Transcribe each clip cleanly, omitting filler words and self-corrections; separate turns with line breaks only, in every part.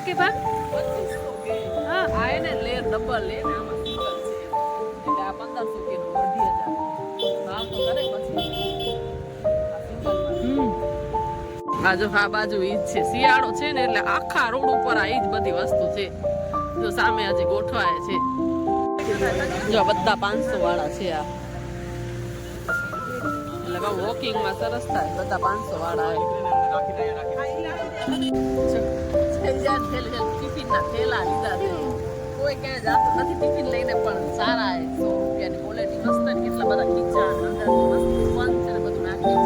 કે ભાગ
2500 કે
હા
આ એને લેર ડબલ લે ને આમાં સિંગલ છે એટલે આ 1500 કે નું 2500 ભાવ તો કરે પછી આ સિંગલ આ જો આ બાજુ ઈ જ છે શિયાળો છે ને એટલે આખા રોડ ઉપર આ ઈ જ બધી વસ્તુ છે જો સામે હજી ગોઠવાય છે જો બધા 500 વાળા છે આ એટલે કહું વોકિંગ માં સરસ થાય બધા 500 વાળા ટિફિન ના થેલા લીધા છે કોઈ ક્યાંય જાતું નથી ટિફિન લઈને પણ સારા હે 100 રૂપિયાની ક્વોલિટી મસ્ત ને કેટલા બધા ખીચા અંદર મસ્ત સ્પંજ છે ને બધું નાખ્યું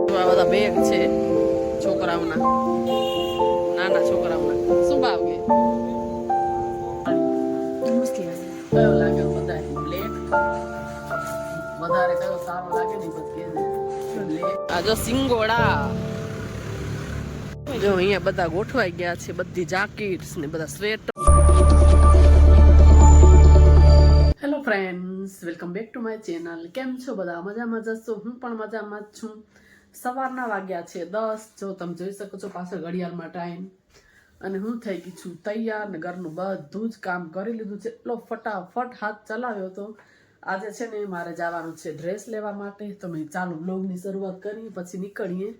છે આ બધા બેગ છે છોકરાઓના નાના છોકરાઓના શું ભાવ કે કયો લાગે બધા બ્લેક વધારે કયો સારો લાગે ને પછી બ્લેક આ જો સિંગોડા જો અહીંયા બધા ગોઠવાઈ ગયા છે બધી જાકેટ્સ ને બધા sweater hello friends welcome back to my channel કેમ છો બધા મજામાં જશો હું પણ મજામાં જ છું સવારના વાગ્યા છે 10 જો તમે જોઈ શકો છો પાછળ ઘડિયાળમાં ટાઈમ અને હું થઈ ગઈ છું તૈયાર ને ઘરનું બધું જ કામ કરી લીધું છે એટલો ફટાફટ હાથ ચલાવ્યો હતો આજે છે ને મારે જવાનું છે ડ્રેસ લેવા માટે તો મેં ચાલો બ્લોગની શરૂઆત કરી પછી નીકળીએ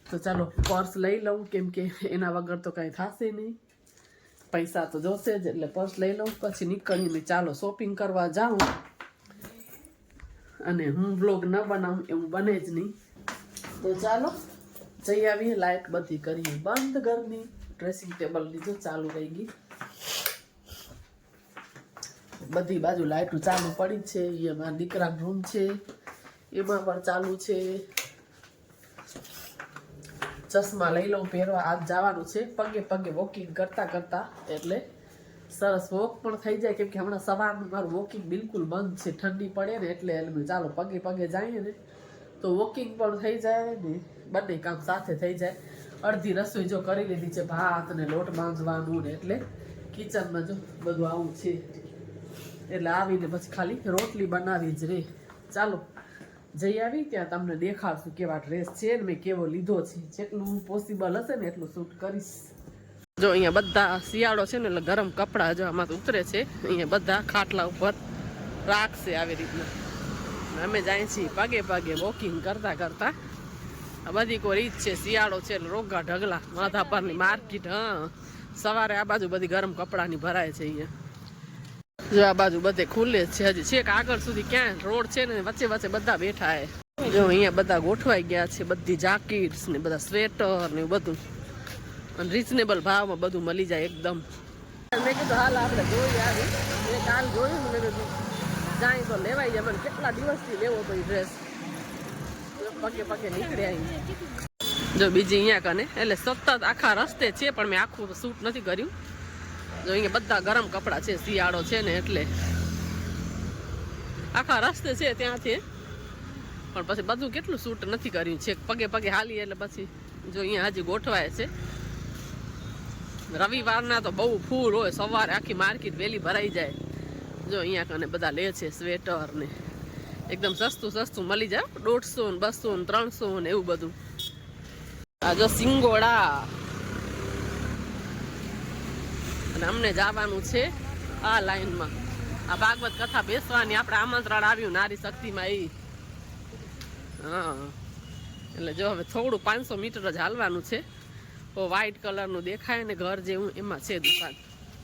તો ચાલો પર્સ લઈ લઉં કેમ કે એના વગર તો કાંઈ થશે નહીં પૈસા તો જોશે જ એટલે પર્સ લઈ લઉં પછી નીકળીને ચાલો શોપિંગ કરવા જાઉં અને હું બ્લોગ ન બનાવું એવું બને જ નહીં તો ચાલો જઈ આવીએ લાઇટ બધી કરીએ બંધ ઘરની ડ્રેસિંગ ટેબલ લીધું ચાલુ રહી ગઈ બધી બાજુ લાઇટો ચાલુ પડી છે એમાં દીકરાનો રૂમ છે એમાં પણ ચાલુ છે ચશ્મા લઈ લઉં પહેરવા આજ જવાનું છે પગે પગે વોકિંગ કરતા કરતા એટલે સરસ વોક પણ થઈ જાય કેમ કે હમણાં સવારનું મારું વોકિંગ બિલકુલ બંધ છે ઠંડી પડે ને એટલે ચાલો પગે પગે જઈએ ને તો વોકિંગ પણ થઈ જાય ને બંને કામ સાથે થઈ જાય અડધી રસોઈ જો કરી લીધી છે ભાત ને લોટ બાંધવાનું ને એટલે કિચનમાં જો બધું આવું છે એટલે આવીને પછી ખાલી રોટલી બનાવી જ રે ચાલો જઈ આવી ત્યાં તમને દેખાડશું કેવા ડ્રેસ છે ને મેં કેવો લીધો છે જેટલું પોસિબલ હશે ને એટલું શૂટ કરીશ જો અહીંયા બધા શિયાળો છે ને એટલે ગરમ કપડાં જો આમાં ઉતરે છે અહીંયા બધા ખાટલા ઉપર રાખશે આવી રીતના અમે જાય છીએ પગે પગે વોકિંગ કરતા કરતા આ બધી કોઈ રીત છે શિયાળો છે એટલે રોગા ઢગલા માથા પરની માર્કેટ હા સવારે આ બાજુ બધી ગરમ કપડાની ભરાય છે અહીંયા જો આ બાજુ બધે ખુલ્લે છે હજી છેક આગળ સુધી ક્યાં રોડ છે ને વચ્ચે વચ્ચે બધા બેઠા હે જો અહીંયા બધા ગોઠવાઈ ગયા છે બધી જાકેટ્સ ને બધા સ્વેટર ને બધું અને રીઝનેબલ ભાવમાં બધું મળી જાય એકદમ મેં કીધું હાલ આપણે જોઈ આવી મેં કાલ જોયું મેં કીધું જાય તો લેવાઈ જાય મને કેટલા દિવસથી લેવો તો ડ્રેસ પગે પગે નીકળ્યા જો બીજી અહીંયા કને એટલે સતત આખા રસ્તે છે પણ મેં આખું શૂટ નથી કર્યું જો અહીંયા બધા ગરમ કપડાં છે શિયાળો છે ને એટલે આખા રસ્તે છે ત્યાંથી પણ પછી બધું કેટલું શૂટ નથી કર્યું છે પગે પગે હાલી એટલે પછી જો અહીંયા હજી ગોઠવાય છે રવિવારના તો બહુ ફૂલ હોય સવારે આખી માર્કેટ વહેલી ભરાઈ જાય જો અહીંયા કને બધા લે છે સ્વેટર ને એકદમ સસ્તું સસ્તું મળી જાય 150 ને 200 ને 300 ને એવું બધું આ જો સિંગોડા અને અમને જવાનું છે આ લાઈનમાં આ ભાગવત કથા બેસવાની આપણે આમંત્રણ આવ્યું નારી શક્તિમાં એ હા એટલે જો હવે થોડું 500 મીટર જ હાલવાનું છે તો વ્હાઈટ કલરનું દેખાય ને ઘર જેવું એમાં છે દુકાન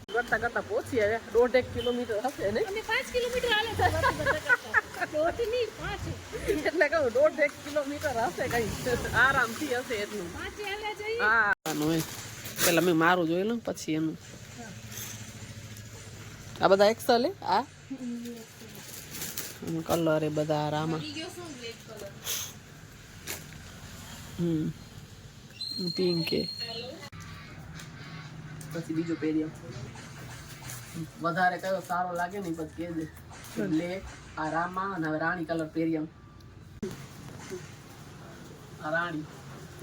કરતા કરતા પહોંચી આવ્યા 1.5 કિલોમીટર હશે ને
5 કિલોમીટર હાલે છે દોઢની 5
એટલે કહું 1.5 કિલોમીટર હશે કઈ આરામથી હશે એટલું
5 હાલે જઈએ
હા પેલા મેં મારું જોઈ લઉં પછી એનું આ બધા એક્સલ હે આ કલર એ બધા આરામાં પિંક એ પછી બીજો પહેર્યો વધારે કયો સારો લાગે ને પછી કહેજે બ્લેક આ રામા અને હવે રાણી કલર પહેર્યો આ રાણી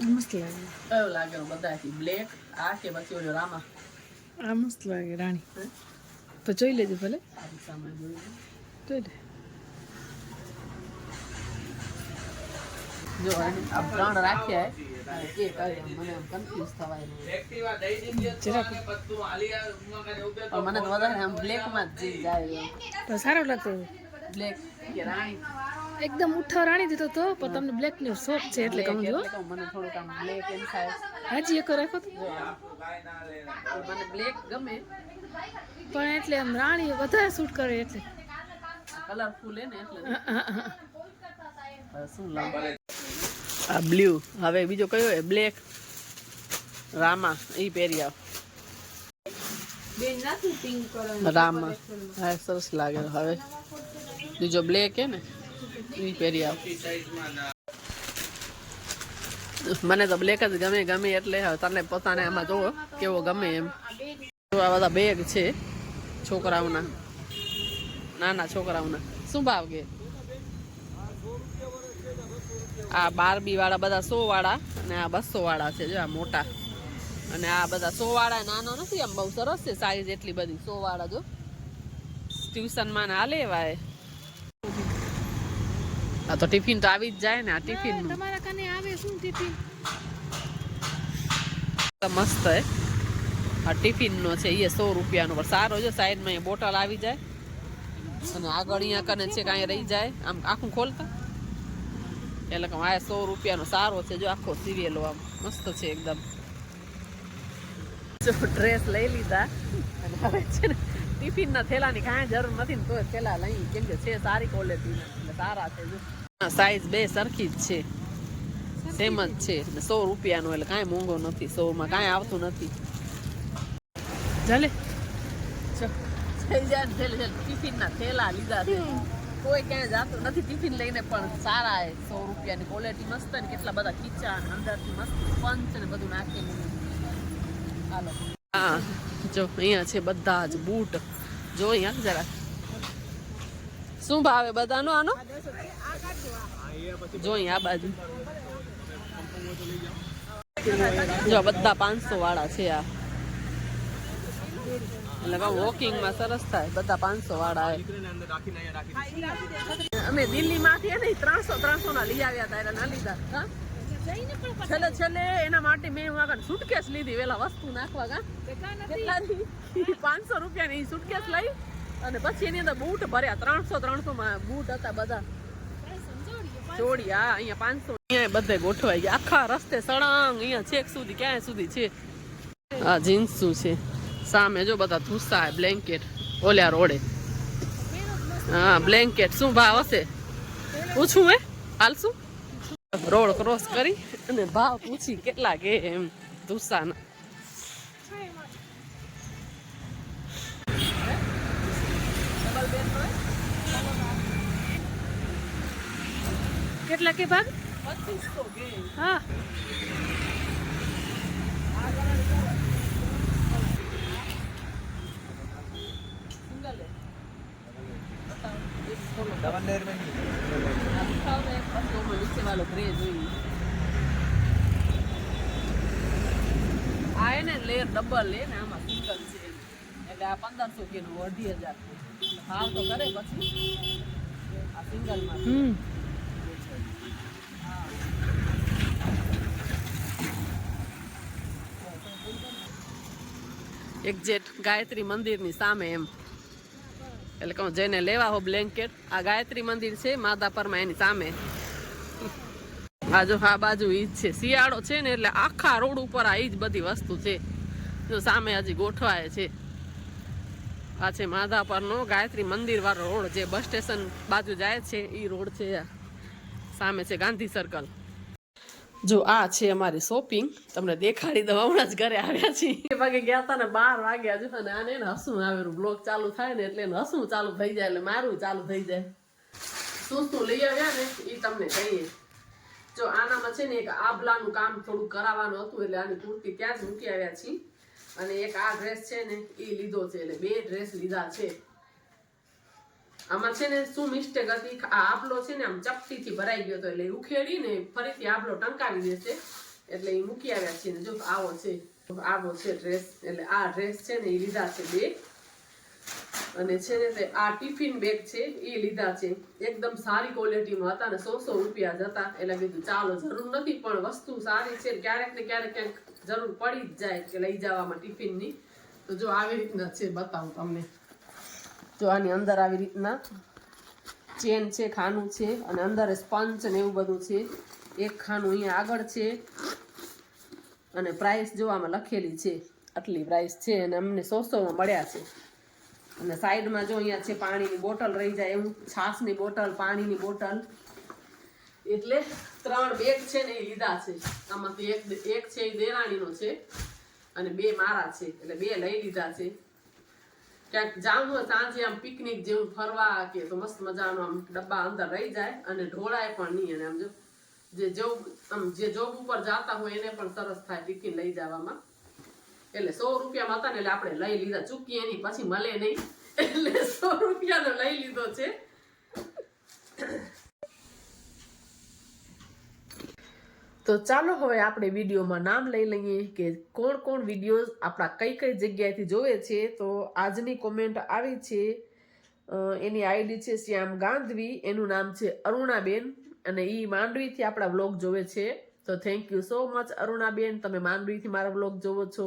મસ્ત લાગે
કયો લાગે બધાથી બ્લેક આ કે પછી ઓલો રામા
આ મસ્ત લાગે રાણી તો જોઈ લેજો ભલે
સામાન જોઈ
જોઈ
જો આ ત્રણ રાખ્યા કે કરે મને આમ કન્ફ્યુઝ થવાય ને
જરાક
મને તો વધારે આમ બ્લેક માં જ જાય
તો સારો લાગતો
બ્લેક કે રાણી
એકદમ ઉઠા રાણી દીધો તો પણ તમને બ્લેક નો શોખ છે એટલે કહું છું
એટલે મને થોડુંક આમ બ્લેક એમ થાય
હાજી એક રાખો તો
મને બ્લેક ગમે
પણ એટલે આમ રાણી વધારે શૂટ કરે એટલે
કલરફુલ હે ને એટલે શું લાવ આ બ્લુ હવે બીજો કયો હે બ્લેક રામા ઈ પહેરી આવ રામા હા સરસ લાગે હવે બીજો બ્લેક હે ને ઈ પહેરી આવ મને તો બ્લેક જ ગમે એટલે હવે તને પોતાને આમાં જોવો કેવો ગમે એમ આ બધા બેગ છે છોકરાઓના નાના છોકરાઓના શું ભાવ કે આ 12 વાળા બધા 100 વાળા અને આ 200 વાળા છે જો આ મોટા અને આ બધા 100 વાળા નાનો નથી આમ બહુ સરસ છે સાઈઝ એટલી બધી 100 વાળા જો ટ્યુશનમાં ના લેવાય આ તો ટિફિન તો આવી જ જાય ને આ ટિફિન
તમારા કને આવે શું ટિફિન
મસ્ત હે આ ટિફિન નો છે એ 100 રૂપિયાનો પણ સારો છે સાઈડમાં એ બોટલ આવી જાય અને આગળ અહીંયા કને છે કાંઈ રહી જાય આમ આખું ખોલતા એટલે કે આ 100 રૂપિયાનો સારો છે જો આખો સિરિયલો આમ મસ્ત છે એકદમ જો ડ્રેસ લઈ લીધા અને હવે છે ને ટિફિનના થેલાની કાંઈ જરૂર નથી ને તો થેલા લઈ કેમ કે છે સારી ક્વોલિટીના એટલે સારા છે જો સાઈઝ બે સરખી જ છે સેમ જ છે 100 રૂપિયાનો એટલે કાંઈ મોંઘો નથી 100 માં કાંઈ આવતું નથી
ચાલે
ટિફિનના થેલા લીધા છે કોઈ ક્યાંય જાતું નથી ટિફિન લઈને પણ સારા 100 રૂપિયાની ક્વોલિટી મસ્ત ને કેટલા બધા ખીચા અંદરથી મસ્ત પંચ ને બધું નાખેલું હાલો હા જો અહીંયા છે બધા જ બૂટ જો અહીંયા જરા શું ભાવે બધાનો આનો જો અહીંયા આ બાજુ જો બધા 500 વાળા છે આ એટલે વોકિંગમાં સરસ થાય બધા 500 વાળા અમે દિલ્હી માંથી ને 300 ના લઈ આવ્યા હતા એટલે ના લીધા છેલ્લે એના માટે મેં સુટકેસ લીધી વેલા વસ્તુ નાખવા કા 500 રૂપિયાની સુટકેસ લઈ અને પછી એની અંદર બૂટ ભર્યા 300 માં બૂટ હતા બધા જોડી હા અહીંયા 500 અહીંયા બધે ગોઠવાઈ ગયા આખા રસ્તે સળંગ અહીંયા છેક સુધી ક્યાંય સુધી છે આ જીન્સ શું છે સામે જો બધા ધૂસા બ્લેન્કેટ ઓલ્યા રોડે હા બ્લેન્કેટ શું ભાવ હશે પૂછું હે હાલશું રોડ ક્રોસ કરી અને ભાવ પૂછી કેટલા કે એમ ધૂસાના
કેટલા કે ભાગ
2500 કે
હા
નીચે વાળો ગ્રે જોઈ આ ને લેર ડબલ લે ને આમાં સિંગલ છે એટલે આ 1500 કે નું 2500 ભાવ તો કરે પછી આ સિંગલ માં એક્ઝેક્ટ ગાયત્રી મંદિરની સામે એમ એટલે કહું જેને લેવા હો બ્લેન્કેટ આ ગાયત્રી મંદિર છે માધાપરમાં એની સામે આ બાજુ ઈ જ છે શિયાળો છે ને એટલે આખા રોડ ઉપર આ ઈ જ બધી વસ્તુ છે જો સામે હજી ગોઠવાય છે આ છે માધાપરનો ગાયત્રી મંદિર વાળો રોડ જે બસ સ્ટેશન બાજુ જાય છે ઈ રોડ છે સામે છે ગાંધી સર્કલ જો આ છે અમારી શોપિંગ તમને દેખાડી દઉં હમણાં જ ઘરે આવ્યા છીએ વાગે ગયા હતા ને 12 વાગ્યા હજુ અને આને હસવું આવેલું બ્લોગ ચાલુ થાય ને એટલે હસવું ચાલુ થઈ જાય એટલે મારું ચાલુ થઈ જાય શું લઈ આવ્યા ને એ તમને કહીએ જો આનામાં છે ને એક આભલાનું કામ થોડું કરાવવાનું હતું એટલે આની કુર્તી ત્યાં જ મૂકી આવ્યા છીએ અને એક આ ડ્રેસ છે ને એ લીધો છે એટલે 2 ડ્રેસ લીધા છે આમાં છે ને શું મિસ્ટેક હતી આ આપલો છે ને આમ ચપટીથી ભરાઈ ગયો હતો એટલે ઉખેડી ને ફરીથી આપલો ટંકાવી દેશે એટલે એ મૂકી આવ્યા છે ને જો આવો છે ડ્રેસ એટલે આ ડ્રેસ છે ને એ લીધા છે 2 અને છે ને તે આ ટિફિન બેગ છે એ લીધા છે, એકદમ સારી ક્વોલિટીમાં હતા ને 100 રૂપિયા જ હતા. એટલે કીધું ચાલો જરૂર નથી પણ વસ્તુ સારી છે, ક્યારેક ને ક્યારેક ક્યાંક જરૂર પડી જ જાય કે લઈ જવામાં ટિફિનની. તો જો આવી રીતના છે, બતાવું તમને. જો આની અંદર આવી રીતના ચેન છે, ખાનું છે અને અંદર સ્પંચ ને એવું બધું છે. એક ખાનું અહીંયા આગળ છે અને પ્રાઇસ જોવામાં લખેલી છે, આટલી પ્રાઇસ છે અને અમને 100 મળ્યા છે. અને સાઈડમાં જો અહીંયા છે પાણીની બોટલ રહી જાય એવું, છાશની બોટલ, પાણીની બોટલ. એટલે 3 બેગ છે ને એ લીધા છે. આમાંથી એક છે એ દેરાણીનો છે અને 2 મારા છે, એટલે 2 લઈ લીધા છે. ક્યાંક જાવું હોય સાંજે આમ પિકનિક જેવું ફરવા કે તો મસ્ત મજાનો આમ ડબ્બા અંદર રહી જાય અને ઢોળાય પણ નહીં. અને આમ જો જે જોબ ઉપર જાતા હોય એને પણ સરસ થાય ટિફિન લઈ જવામાં. એટલે 100 રૂપિયામાં હતા ને એટલે આપણે લઈ લીધા, ચૂકીએ એની પછી મળે નહીં એટલે 100 રૂપિયાનો લઈ લીધો છે. તો ચાલો હવે આપણે વિડીયોમાં નામ લઈ લઈએ કે કોણ કોણ વિડીયો આપણા કઈ કઈ જગ્યાએથી જોવે છે. તો આજની કોમેન્ટ આવી છે, એની આઈડી છે શ્યામ ગાંધવી, એનું નામ છે અરુણાબેન અને એ માંડવીથી આપણા વ્લોગ જોવે છે. તો thank you so much Arunaben, તમે માંડવીથી મારા વ્લોગ જોવો છો.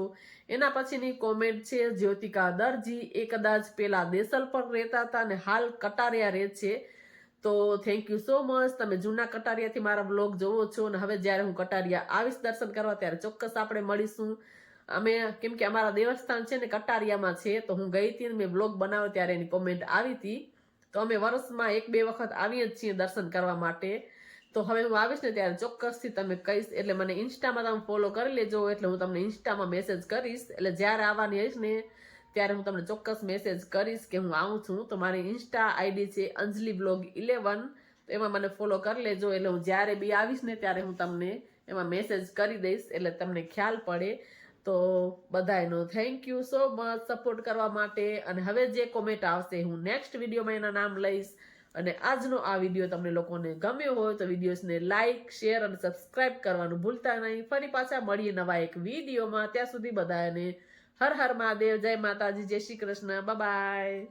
એના પછીની કોમેન્ટ છે જ્યોતિકા દરજી, એ કદાચ પેલા દેસલ પર રહેતા હતા અને હાલ કટારિયા રહે છે. તો થેન્ક યુ સો મચ, તમે જૂના કટારિયાથી મારા વ્લોગ જોવો છો અને હવે જ્યારે હું કટારિયા આવીશ દર્શન કરવા ત્યારે ચોક્કસ આપણે મળીશું. અમે કેમ કે અમારા દેવસ્થાન છે ને કટારિયામાં છે, તો હું ગઈ હતી મેં વ્લોગ બનાવ્યો ત્યારે એની કોમેન્ટ આવી હતી. તો અમે વર્ષમાં 1-2 વખત આવીએ જ છીએ દર્શન કરવા માટે. તો હવે હું આવીશ ને ત્યારે ચોક્કસથી તમે કહીશ, એટલે મને ઇન્સ્ટામાં તમે ફોલો કરી લેજો, એટલે હું તમને ઇન્સ્ટામાં મેસેજ કરીશ. એટલે જ્યારે આવવાની હઈશ ને ત્યારે હું તમને ચોક્કસ મેસેજ કરીશ કે હું આવું છું. તો મારી ઇન્સ્ટા આઈડી છે અંજલિ બ્લોગ 11, તો એમાં મને ફોલો કરી લેજો. એટલે હું જ્યારે બી આવીશ ને ત્યારે હું તમને એમાં મેસેજ કરી દઈશ, એટલે તમને ખ્યાલ પડે. તો બધાયનો thank you so much support કરવા માટે. અને હવે જે કોમેન્ટ આવશે હું નેક્સ્ટ વિડીયોમાં એના નામ લઈશ. અને આજનો આ વિડીયો તમને લોકોને ગમ્યો હોય તો વિડીયોઝને લાઇક, શેર અને સબસ્ક્રાઇબ કરવાનું ભૂલતા નહીં. ફરી પાછા મળીએ નવા એક વિડીયોમાં. ત્યાં સુધી બધાને હર હર મહાદેવ, જય માતાજી, જય શ્રી કૃષ્ણ, બાય બાય.